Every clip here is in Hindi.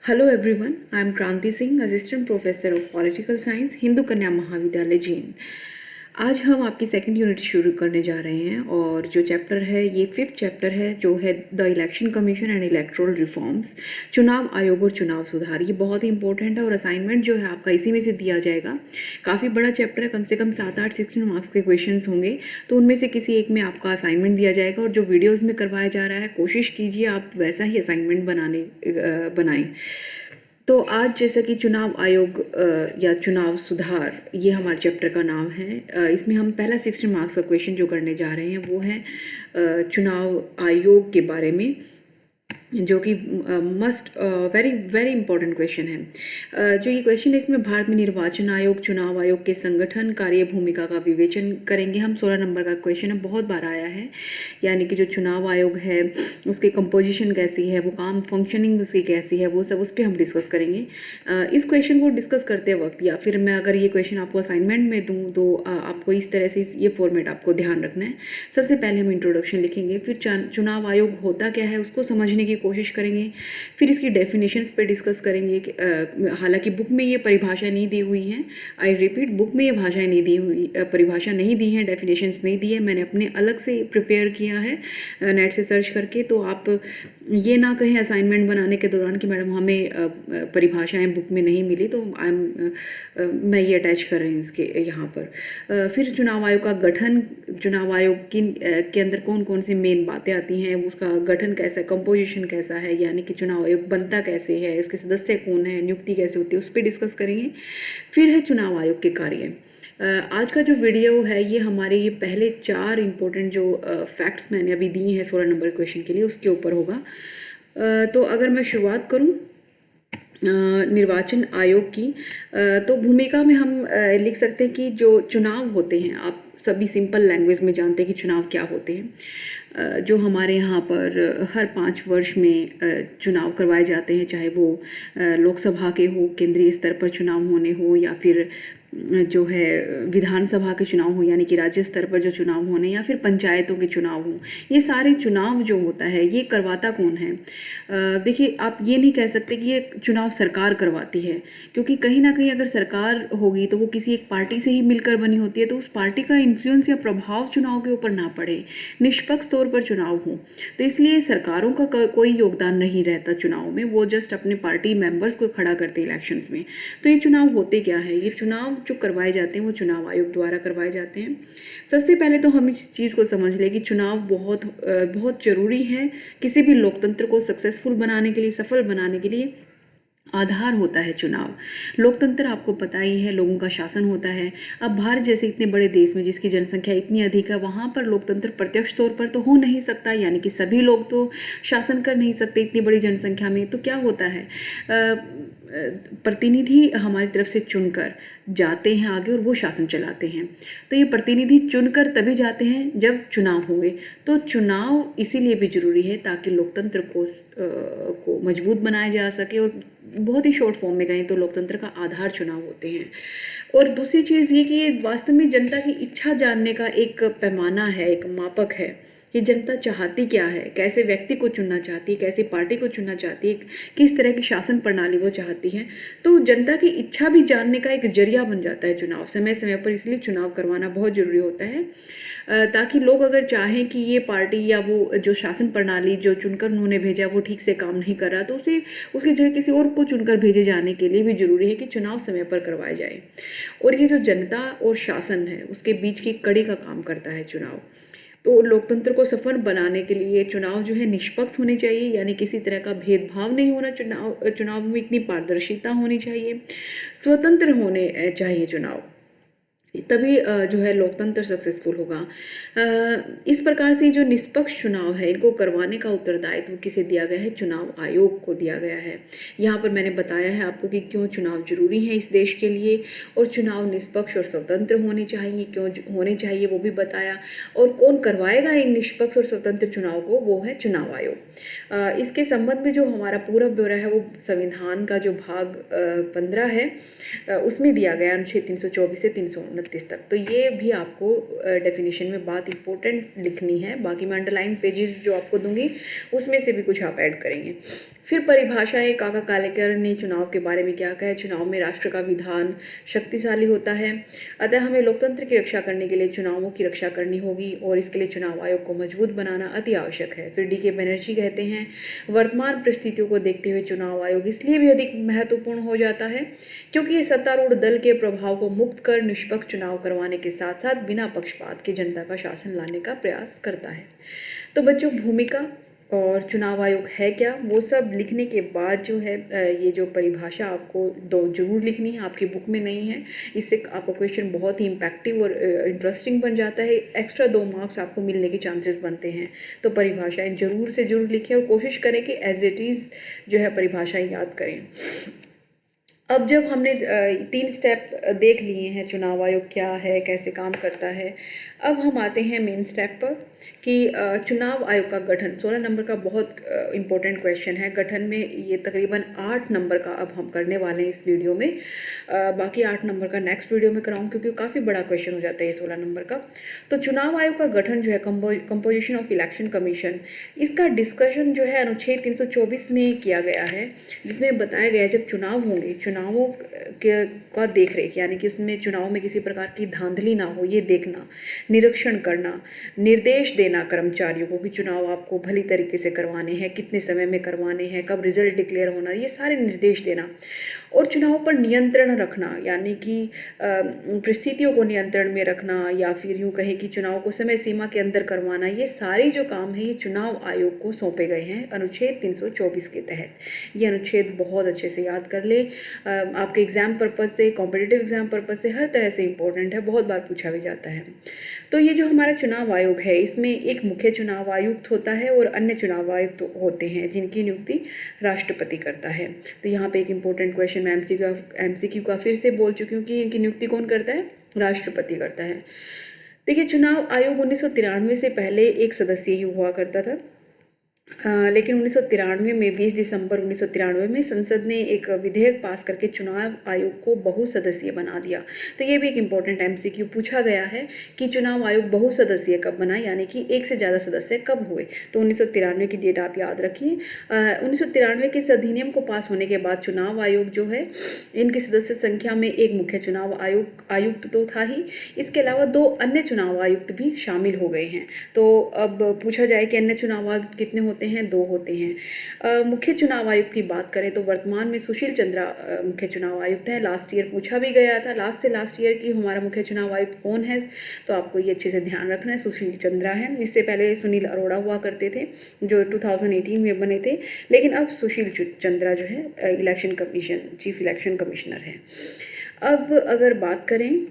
Hello everyone, I am Kranti Singh, Assistant Professor of Political Science, Hindu कन्या महाविद्यालय जींद। आज हम आपकी सेकंड यूनिट शुरू करने जा रहे हैं और जो चैप्टर है ये 5th चैप्टर है जो है the election commission and electoral reforms, चुनाव आयोग और चुनाव सुधार। ये बहुत ही इंपॉर्टेंट है और असाइनमेंट जो है आपका इसी में से दिया जाएगा। काफ़ी बड़ा चैप्टर है, कम से कम 7-8 16 मार्क्स के क्वेश्चन होंगे, तो उनमें से किसी एक में आपका असाइनमेंट दिया जाएगा और जो वीडियोज़ में करवाया जा रहा है कोशिश कीजिए आप वैसा ही असाइनमेंट बनाएं। तो आज जैसा कि चुनाव आयोग या चुनाव सुधार ये हमारे चैप्टर का नाम है। इसमें हम पहला 16 मार्क्स का क्वेश्चन जो करने जा रहे हैं वो है चुनाव आयोग के बारे में, जो कि must very very important question है। जो ये क्वेश्चन है इसमें भारत में निर्वाचन आयोग चुनाव आयोग के संगठन कार्य भूमिका का विवेचन करेंगे हम। 16 नंबर का क्वेश्चन है, बहुत बार आया है। यानी कि जो चुनाव आयोग है उसकी कंपोजिशन कैसी है, वो काम फंक्शनिंग उसकी कैसी है, वो सब उस पर हम डिस्कस करेंगे। इस क्वेश्चन को डिस्कस करते वक्त या फिर मैं अगर ये क्वेश्चन आपको असाइनमेंट में दूँ तो आपको इस तरह से ये फॉर्मेट आपको ध्यान रखना है। सबसे पहले हम इंट्रोडक्शन लिखेंगे, फिर चुनाव आयोग होता क्या है उसको समझने की कोशिश करेंगे, फिर इसकी डेफिनेशंस पे डिस्कस करेंगे। हालांकि बुक में ये परिभाषा नहीं दी हुई है, आई रिपीट, बुक में ये भाषाएं नहीं दी हुई, परिभाषा नहीं दी है, डेफिनेशंस नहीं दी है, मैंने अपने अलग से प्रिपेयर किया है नेट से सर्च करके। तो आप ये ना कहें असाइनमेंट बनाने के दौरान कि मैडम हमें परिभाषाएं बुक में नहीं मिली, तो मैं ये अटैच कर रही हूँ इसके यहाँ पर। फिर चुनाव आयोग का गठन, चुनाव आयोग के अंदर कौन कौन सी मेन बातें आती हैं, उसका गठन कैसा है, कंपोजिशन कैसा है, यानी कि चुनाव आयोग बनता कैसे है, उसके सदस्य कौन है, नियुक्ति कैसे होती है, उस पर डिस्कस करेंगे। फिर है चुनाव आयोग के कार्य। आज का जो वीडियो है ये हमारे ये पहले 4 इंपॉर्टेंट जो फैक्ट्स मैंने अभी दिए हैं 16 नंबर क्वेश्चन के लिए उसके ऊपर होगा। तो अगर मैं शुरुआत करूं निर्वाचन आयोग की, तो भूमिका में हम लिख सकते हैं कि जो चुनाव होते हैं, आप सभी सिंपल लैंग्वेज में जानते हैं कि चुनाव क्या होते हैं। जो हमारे यहाँ पर हर 5 वर्ष में चुनाव करवाए जाते हैं, चाहे वो लोकसभा के हो, केंद्रीय स्तर पर चुनाव होने हो, या फिर जो है विधानसभा के चुनाव हो यानी कि राज्य स्तर पर जो चुनाव होने, या फिर पंचायतों के चुनाव हों। ये सारे चुनाव जो होता है ये करवाता कौन है? देखिए, आप ये नहीं कह सकते कि ये चुनाव सरकार करवाती है, क्योंकि कहीं ना कहीं अगर सरकार होगी तो वो किसी एक पार्टी से ही मिलकर बनी होती है, तो उस पार्टी का इन्फ्लुएंस या प्रभाव चुनाव के ऊपर ना पड़े, निष्पक्ष तौर पर चुनाव हो। तो इसलिए सरकारों का कोई योगदान नहीं रहता चुनाव में, वो जस्ट अपने पार्टी मेंबर्स को खड़ा करते हैं इलेक्शंस में। तो ये चुनाव होते क्या है? ये चुनाव जो करवाए जाते हैं वो चुनाव आयोग द्वारा करवाए जाते हैं। सबसे पहले तो हम इस चीज़ को समझ लें कि चुनाव बहुत ज़रूरी है किसी भी लोकतंत्र को सक्सेसफुल बनाने के लिए, सफल बनाने के लिए आधार होता है चुनाव। लोकतंत्र आपको पता ही है, लोगों का शासन होता है। अब भारत जैसे इतने बड़े देश में जिसकी जनसंख्या इतनी अधिक है, वहाँ पर लोकतंत्र प्रत्यक्ष तौर पर तो हो नहीं सकता, यानी कि सभी लोग तो शासन कर नहीं सकते इतनी बड़ी जनसंख्या में। तो क्या होता है, प्रतिनिधि हमारी तरफ से चुनकर जाते हैं आगे और वो शासन चलाते हैं। तो ये प्रतिनिधि चुनकर तभी जाते हैं जब चुनाव होंगे। तो चुनाव इसीलिए भी जरूरी है ताकि लोकतंत्र को मजबूत बनाया जा सके, और बहुत ही शॉर्ट फॉर्म में कहें तो लोकतंत्र का आधार चुनाव होते हैं। और दूसरी चीज़ ये कि ये वास्तव में जनता की इच्छा जानने का एक पैमाना है, एक मापक है कि जनता चाहती क्या है, कैसे व्यक्ति को चुनना चाहती है, कैसे पार्टी को चुनना चाहती है, किस तरह की शासन प्रणाली वो चाहती है। तो जनता की इच्छा भी जानने का एक जरिया बन जाता है चुनाव समय समय पर, इसलिए चुनाव करवाना बहुत ज़रूरी होता है, ताकि लोग अगर चाहें कि ये पार्टी या वो जो शासन प्रणाली जो चुनकर उन्होंने भेजा वो ठीक से काम नहीं कर रहा, तो उसे उसकी जगह किसी और को चुनकर भेजे जाने के लिए भी जरूरी है कि चुनाव समय पर करवाए जाए। और ये जो जनता और शासन है उसके बीच की कड़ी का काम करता है चुनाव। तो लोकतंत्र को सफल बनाने के लिए चुनाव जो है निष्पक्ष होने चाहिए, यानी किसी तरह का भेदभाव नहीं होना, चुनाव में इतनी पारदर्शिता होनी चाहिए, स्वतंत्र होने चाहिए चुनाव, तभी जो है लोकतंत्र सक्सेसफुल होगा। इस प्रकार से जो निष्पक्ष चुनाव है इनको करवाने का उत्तरदायित्व किसे दिया गया है? चुनाव आयोग को दिया गया है। यहाँ पर मैंने बताया है आपको कि क्यों चुनाव जरूरी है इस देश के लिए, और चुनाव निष्पक्ष और स्वतंत्र होने चाहिए, क्यों होने चाहिए वो भी बताया। और कौन करवाएगा इन निष्पक्ष और स्वतंत्र चुनाव को? वो है चुनाव आयोग। इसके संबंध में जो हमारा पूरा ब्यौरा है वो संविधान का जो भाग 15 है उसमें दिया गया, अनुच्छेद 324 से 329 तक। तो ये भी आपको डेफिनेशन में बात इंपॉर्टेंट लिखनी है, बाकी मैं अंडरलाइन पेजेस जो आपको दूंगी उसमें से भी कुछ आप ऐड करेंगे। फिर परिभाषाएं, काका कालेकर ने चुनाव के बारे में क्या कहा है। चुनाव में राष्ट्र का विधान शक्तिशाली होता है, अतः हमें लोकतंत्र की रक्षा करने के लिए चुनावों की रक्षा करनी होगी और इसके लिए चुनाव आयोग को मजबूत बनाना अति आवश्यक है। फिर डी के बनर्जी कहते हैं, वर्तमान परिस्थितियों को देखते हुए चुनाव आयोग इसलिए भी अधिक महत्वपूर्ण हो जाता है क्योंकि ये सत्तारूढ़ दल के प्रभाव को मुक्त कर निष्पक्ष चुनाव करवाने के साथ साथ बिना पक्षपात के जनता का शासन लाने का प्रयास करता है। तो बच्चों, भूमिका और चुनाव आयोग है क्या, वो सब लिखने के बाद जो है ये जो परिभाषा आपको दो जरूर लिखनी है, आपकी बुक में नहीं है। इससे आपका क्वेश्चन बहुत ही इम्पैक्टिव और इंटरेस्टिंग बन जाता है। एक्स्ट्रा 2 मार्क्स आपको मिलने के चांसेस बनते हैं। तो परिभाषाएं जरूर से जरूर लिखें और कोशिश करें कि एज इट इज़ जो है परिभाषाएं याद करें। अब जब हमने 3 स्टेप देख लिए हैं, चुनाव आयोग क्या है, कैसे काम करता है, अब हम आते हैं मेन स्टेप पर कि चुनाव आयोग का गठन। 16 नंबर का बहुत इम्पोर्टेंट क्वेश्चन है। गठन में ये तकरीबन 8 नंबर का अब हम करने वाले हैं इस वीडियो में। बाकी 8 नंबर का नेक्स्ट वीडियो में कराऊँ क्योंकि काफ़ी बड़ा क्वेश्चन हो जाता है ये 16 नंबर का। तो चुनाव आयोग का गठन जो है, कंपोजिशन ऑफ इलेक्शन कमीशन, इसका डिस्कशन जो है अनुच्छेद 324 में किया गया है, जिसमें बताया गया है जब चुनाव होंगे, चुनावों का देख रेख, यानी कि उसमें चुनाव में किसी प्रकार की धांधली ना हो ये देखना, निरीक्षण करना, निर्देश देना कर्मचारियों को कि चुनाव आपको भली तरीके से करवाने हैं, कितने समय में करवाने हैं, कब रिजल्ट डिक्लेयर होना, ये सारे निर्देश देना। और चुनाव पर नियंत्रण रखना, यानी कि परिस्थितियों को नियंत्रण में रखना, या फिर यूँ कहें कि चुनाव को समय सीमा के अंदर करवाना, ये सारे जो काम है ये चुनाव आयोग को सौंपे गए हैं अनुच्छेद 324 के तहत। ये अनुच्छेद बहुत अच्छे से याद कर ले, आपके एग्जाम पर्पज़ से, कॉम्पिटिटिव एग्जाम पर्पज़ से हर तरह से इम्पोर्टेंट है, बहुत बार पूछा भी जाता है। तो ये जो हमारा चुनाव आयोग है, इसमें एक मुख्य चुनाव आयुक्त होता है और अन्य चुनाव आयुक्त होते हैं जिनकी नियुक्ति राष्ट्रपति करता है। तो यहाँ पे एक इम्पोर्टेंट क्वेश्चन मैं एमसीक्यू का फिर से बोल चुकी हूँ कि इनकी नियुक्ति कौन करता है, राष्ट्रपति करता है। देखिए, चुनाव आयोग 1993 से पहले एक सदस्य ही हुआ करता था, लेकिन 1993 में 20 दिसंबर 1993 में संसद ने एक विधेयक पास करके चुनाव आयोग को बहुसदस्यीय बना दिया। तो ये भी एक इम्पोर्टेंट एमसीक्यू पूछा गया है कि चुनाव आयोग बहुसदस्यीय कब बना, यानी कि एक से ज़्यादा सदस्य कब हुए। तो 1993 की डेट आप याद रखिए। 1993 के इस अधिनियम को पास होने के बाद चुनाव आयोग जो है, इनकी सदस्य संख्या में एक मुख्य चुनाव आयुक्त तो था ही, इसके अलावा 2 अन्य चुनाव आयुक्त भी शामिल हो गए हैं। तो अब पूछा जाए कि अन्य चुनाव आयुक्त कितने होते हैं, 2 होते हैं। मुख्य चुनाव आयुक्त की बात करें तो वर्तमान में सुशील चंद्रा मुख्य चुनाव आयुक्त हैं। लास्ट ईयर पूछा भी गया था, लास्ट से लास्ट ईयर की हमारा मुख्य चुनाव आयुक्त कौन है, तो आपको ये अच्छे से ध्यान रखना है, सुशील चंद्रा है। इससे पहले सुनील अरोड़ा हुआ करते थे जो 2018 में बने थे, लेकिन अब सुशील चंद्रा जो है election commission, chief election commissioner है। अब अगर बात करें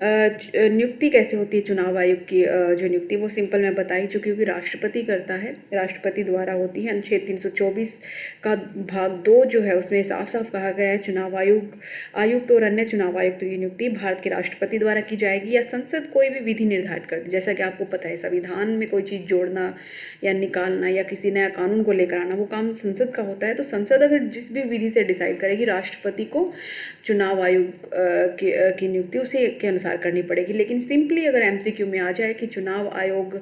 नियुक्ति कैसे होती है चुनाव आयोग की, जो नियुक्ति वो सिंपल मैं बता ही चुकी हूँ कि राष्ट्रपति करता है, राष्ट्रपति द्वारा होती है। अनुच्छेद 324 का भाग 2 जो है उसमें साफ साफ कहा गया है चुनाव आयुक्त और अन्य चुनाव आयुक्तों की नियुक्ति भारत के राष्ट्रपति द्वारा की जाएगी या संसद कोई भी विधि निर्धारित कर दे। जैसा कि आपको पता है, संविधान में कोई चीज़ जोड़ना या निकालना या किसी नया कानून को लेकर आना वो काम संसद का होता है। तो संसद अगर जिस भी विधि से डिसाइड करेगी, राष्ट्रपति को चुनाव आयोग की नियुक्ति उसी के अनुसार करनी पड़ेगी। लेकिन सिंपली अगर एमसीक्यू में आ जाए कि चुनाव आयोग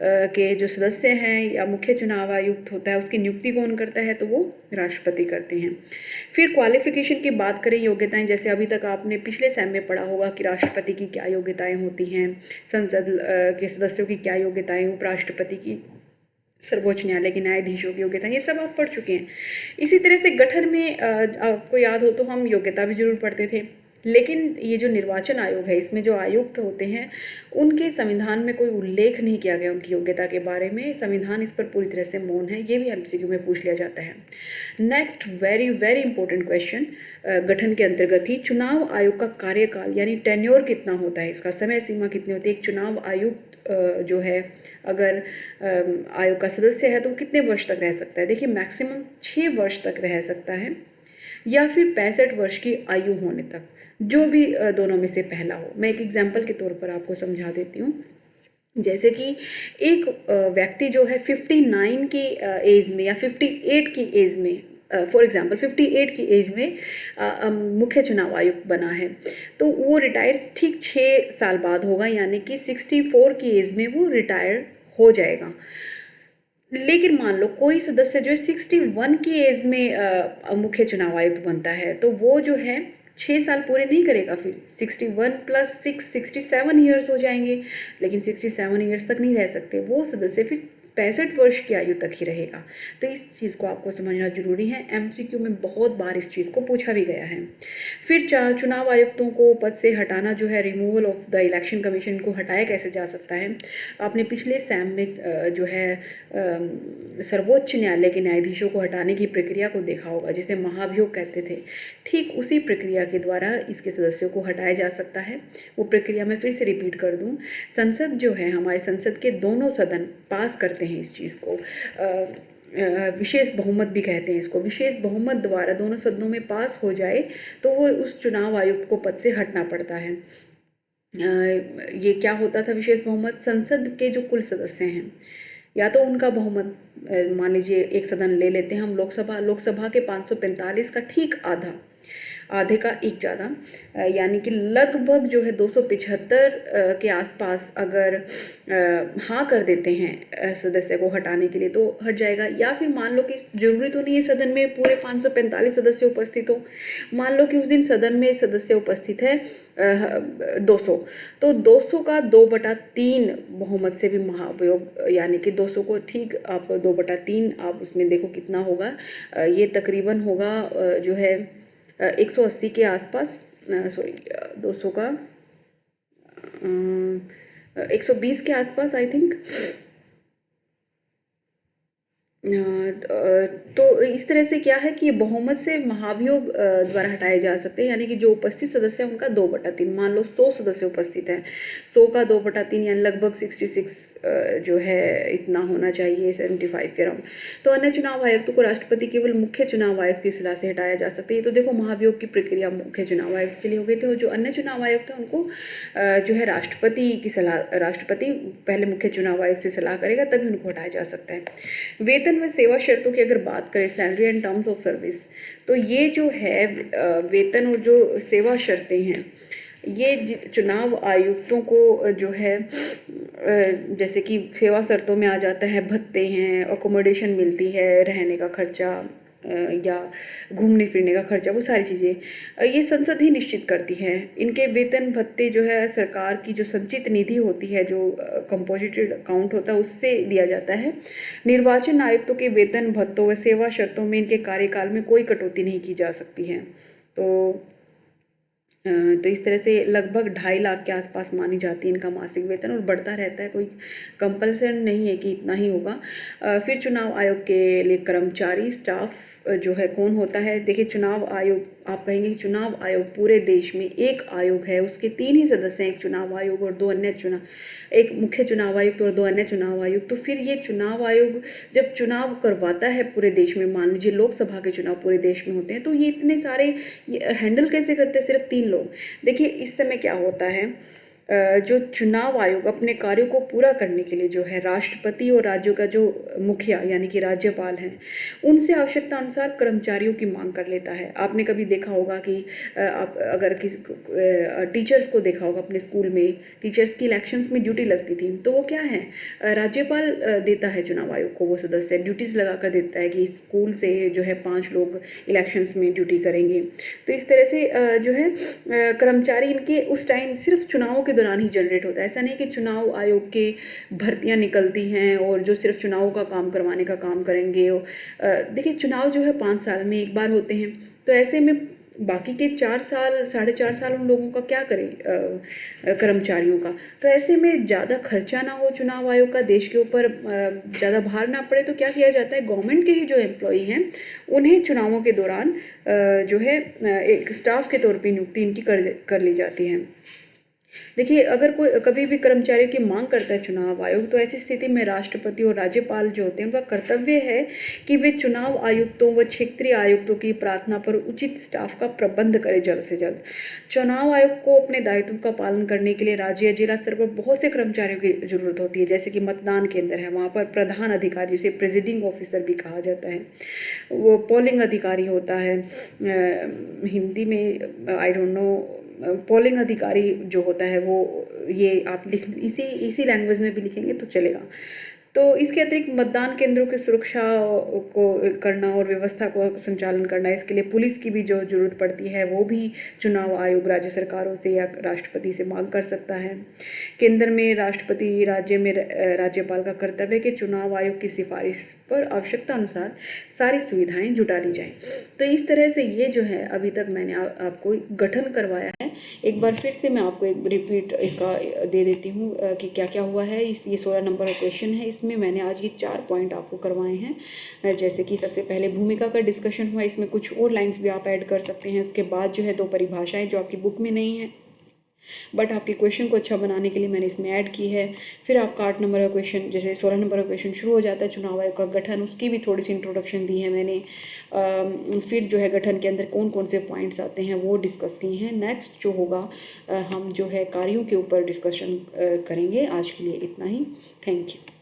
के जो सदस्य हैं या मुख्य चुनाव आयुक्त होता है उसकी नियुक्ति कौन करता है, तो वो राष्ट्रपति करते हैं। फिर क्वालिफिकेशन की बात करें, योग्यताएं, जैसे अभी तक आपने पिछले सेम में पढ़ा होगा कि राष्ट्रपति की क्या योग्यताएं होती हैं, संसद के सदस्यों की क्या योग्यताएं, उपराष्ट्रपति की, सर्वोच्च न्यायालय के न्यायाधीशों की योग्यता, ये सब आप पढ़ चुके हैं। इसी तरह से गठन में आपको याद हो तो हम योग्यता भी जरूर पढ़ते थे, लेकिन ये जो निर्वाचन आयोग है इसमें जो आयुक्त होते हैं उनके संविधान में कोई उल्लेख नहीं किया गया उनकी योग्यता के बारे में। संविधान इस पर पूरी तरह से मौन है, ये भी एमसीक्यू में पूछ लिया जाता है। Next very very important question, गठन के अंतर्गत ही चुनाव आयोग का कार्यकाल यानी टेन्योर कितना होता है, इसका समय सीमा कितनी होती है। एक चुनाव आयुक्त जो है अगर आयोग का सदस्य है तो कितने वर्ष तक रह सकता है। देखिए, मैक्सिमम 6 वर्ष तक रह सकता है या फिर 65 वर्ष की आयु होने तक, जो भी दोनों में से पहला हो। मैं एक एग्जाम्पल के तौर पर आपको समझा देती हूँ। जैसे कि एक व्यक्ति जो है 59 की एज में या 58 की एज में, फॉर एग्जांपल 58 की एज में मुख्य चुनाव आयुक्त बना है, तो वो रिटायर ठीक 6 साल बाद होगा, यानी कि 64 की एज में वो रिटायर हो जाएगा। लेकिन मान लो कोई सदस्य जो है 61 की एज में मुख्य चुनाव आयुक्त बनता है, तो वो जो है 6 साल पूरे नहीं करेगा, फिर 61 प्लस 6 67 ईयर्स हो जाएंगे। लेकिन 67 ईयर्स तक नहीं रह सकते वो सदस्य, फिर 65 वर्ष की आयु तक ही रहेगा। तो इस चीज़ को आपको समझना जरूरी है, एमसीक्यू में बहुत बार इस चीज़ को पूछा भी गया है। फिर चुनाव आयुक्तों को पद से हटाना जो है, removal of the election commission को हटाया कैसे जा सकता है। आपने पिछले सैम में जो है सर्वोच्च न्यायालय के न्यायाधीशों को हटाने की प्रक्रिया को देखा होगा, जिसे महाभियोग कहते थे। ठीक उसी प्रक्रिया के द्वारा इसके सदस्यों को हटाया जा सकता है। वो प्रक्रिया मैं फिर से रिपीट कर दूं, संसद जो है, हमारे संसद के दोनों सदन पास करते हैं इस चीज़ को। विशेष बहुमत भी कहते हैं इसको। विशेष बहुमत द्वारा दोनों सदनों में पास हो जाए तो वो उस चुनाव आयुक्त को पद से हटना पड़ता है। ये क्या होता था विशेष बहुमत, संसद के जो कुल सदस्य हैं या तो उनका बहुमत, मान लीजिए एक सदन ले लेते हैं हम, लोकसभा के 545 का ठीक आधा, आधे का एक ज़्यादा, यानी कि लगभग जो है 275 के आसपास अगर हाँ कर देते हैं सदस्य को हटाने के लिए तो हट जाएगा। या फिर मान लो कि जरूरी तो नहीं है सदन में पूरे 545 सदस्य उपस्थित हो, मान लो कि उस दिन सदन में सदस्य उपस्थित है 200, तो 200 का 2/3 बहुमत से भी महाभियोग, यानी कि 200 को ठीक आप 2/3 आप उसमें देखो कितना होगा, ये तकरीबन होगा जो है 180 के आसपास, सॉरी 200 का 120 के आसपास आई थिंक। तो इस तरह से क्या है कि ये बहुमत से महाभियोग द्वारा हटाए जा सकते हैं, यानी कि जो उपस्थित सदस्य हैं उनका 2/3, मान लो 100 सदस्य उपस्थित हैं, 100 का 2/3 यानी लगभग 66 जो है इतना होना चाहिए, 75 के अराउंड। तो अन्य चुनाव आयुक्तों को राष्ट्रपति केवल मुख्य चुनाव आयुक्त की सलाह से हटाया जा सकता है। ये तो देखो महाभियोग की प्रक्रिया मुख्य चुनाव आयुक्त के लिए हो गई थी, और जो अन्य चुनाव आयुक्त हैं उनको जो है राष्ट्रपति की सलाह, राष्ट्रपति पहले मुख्य चुनाव आयुक्त से सलाह करेगा तभी उनको हटाया जा सकता है। वेतन व सेवा शर्तों की अगर बात करें, salary and terms of service, तो ये जो है वेतन और जो सेवा शर्तें हैं, ये चुनाव आयुक्तों को जो है जैसे कि सेवा शर्तों में आ जाता है, भत्ते हैं, अकोमोडेशन मिलती है, रहने का खर्चा या घूमने फिरने का खर्चा, वो सारी चीज़ें ये संसद ही निश्चित करती है। इनके वेतन भत्ते जो है सरकार की जो संचित निधि होती है, जो कंपोजिटेड अकाउंट होता है, उससे दिया जाता है। निर्वाचन आयुक्तों के वेतन भत्तों व सेवा शर्तों में इनके कार्यकाल में कोई कटौती नहीं की जा सकती है। तो इस तरह से लगभग 2.5 लाख के आसपास मानी जाती है इनका मासिक वेतन, और बढ़ता रहता है, कोई कंपल्सन नहीं है कि इतना ही होगा। फिर चुनाव आयोग के लिए कर्मचारी स्टाफ जो है कौन होता है। देखिए चुनाव आयोग, आप कहेंगे कि चुनाव आयोग पूरे देश में एक आयोग है, उसके 3 ही सदस्य हैं, एक चुनाव आयोग और 2 अन्य चुनाव, एक मुख्य चुनाव आयुक्त और 2 अन्य चुनाव आयुक्त। तो फिर ये चुनाव आयोग जब चुनाव करवाता है पूरे देश में, मान लीजिए लोकसभा के चुनाव पूरे देश में होते हैं, तो ये इतने सारे हैंडल कैसे करते हैं सिर्फ 3 लोग। देखिए इस समय क्या होता है, जो चुनाव आयोग अपने कार्यों को पूरा करने के लिए जो है राष्ट्रपति और राज्यों का जो मुखिया यानी कि राज्यपाल हैं, उनसे आवश्यकता अनुसार कर्मचारियों की मांग कर लेता है। आपने कभी देखा होगा कि आप अगर किसी टीचर्स को देखा होगा अपने स्कूल में, टीचर्स की इलेक्शंस में ड्यूटी लगती थी, तो वो क्या है, राज्यपाल देता है चुनाव आयोग को, वो सदस्य ड्यूटीज़ लगा कर देता है कि स्कूल से जो है 5 लोग इलेक्शंस में ड्यूटी करेंगे। तो इस तरह से जो है कर्मचारी इनके उस टाइम सिर्फ चुनावों के दौरान ही जनरेट होता है। ऐसा नहीं कि चुनाव आयोग के भर्तियां निकलती हैं और जो सिर्फ चुनावों का काम करवाने का काम करेंगे। देखिए चुनाव जो है 5 साल में एक बार होते हैं, तो ऐसे में बाकी के 4 साल 4.5 साल उन लोगों का क्या करें, कर्मचारियों का। तो ऐसे में ज़्यादा खर्चा ना हो चुनाव आयोग का, देश के ऊपर ज़्यादा भार ना पड़े, तो क्या किया जाता है, गवर्नमेंट के ही जो एम्प्लॉई हैं उन्हें चुनावों के दौरान जो है एक स्टाफ के तौर पर नियुक्ति इनकी कर ली जाती है। देखिए अगर कोई कभी भी कर्मचारियों की मांग करता है चुनाव आयोग, तो ऐसी स्थिति में राष्ट्रपति और राज्यपाल जो होते हैं उनका कर्तव्य है कि वे चुनाव आयुक्तों व क्षेत्रीय आयुक्तों की प्रार्थना पर उचित स्टाफ का प्रबंध करें जल्द से जल्द। चुनाव आयोग को अपने दायित्व का पालन करने के लिए राज्य या जिला स्तर पर बहुत से कर्मचारियों की जरूरत होती है। जैसे कि मतदान केंद्र है, वहाँ पर प्रधान अधिकारी, जिसे प्रेसिडिंग ऑफिसर भी कहा जाता है, वो पोलिंग अधिकारी होता है, हिंदी में आई डोंट नो, पोलिंग अधिकारी जो होता है वो, ये आप लिख इसी लैंग्वेज में भी लिखेंगे तो चलेगा। तो इसके अतिरिक्त मतदान केंद्रों की सुरक्षा को करना और व्यवस्था को संचालन करना, इसके लिए पुलिस की भी जो ज़रूरत पड़ती है वो भी चुनाव आयोग राज्य सरकारों से या राष्ट्रपति से मांग कर सकता है। केंद्र में राष्ट्रपति, राज्य में राज्यपाल का कर्तव्य है कि चुनाव आयोग की सिफारिश पर आवश्यकता अनुसार सारी सुविधाएं जुटा ली जाएं। तो इस तरह से ये जो है अभी तक मैंने आपको गठन करवाया है। एक बार फिर से मैं आपको एक रिपीट इसका दे देती हूँ कि क्या क्या हुआ है। ये 16 नंबर का क्वेश्चन है, इसमें मैंने आज ये 4 पॉइंट आपको करवाए हैं। जैसे कि सबसे पहले भूमिका का डिस्कशन हुआ, इसमें कुछ और लाइन्स भी आप ऐड कर सकते हैं। उसके बाद जो है 2 परिभाषाएं जो आपकी बुक में नहीं है, बट आपके क्वेश्चन को अच्छा बनाने के लिए मैंने इसमें ऐड की है। फिर आपका 8 नंबर का क्वेश्चन, जैसे 16 नंबर का क्वेश्चन शुरू हो जाता है चुनाव आयोग का गठन, उसकी भी थोड़ी सी इंट्रोडक्शन दी है मैंने। फिर जो है गठन के अंदर कौन कौन से पॉइंट्स आते हैं वो डिस्कस किए हैं। नेक्स्ट जो होगा हम जो है कार्यों के ऊपर डिस्कशन करेंगे। आज के लिए इतना ही। Thank you.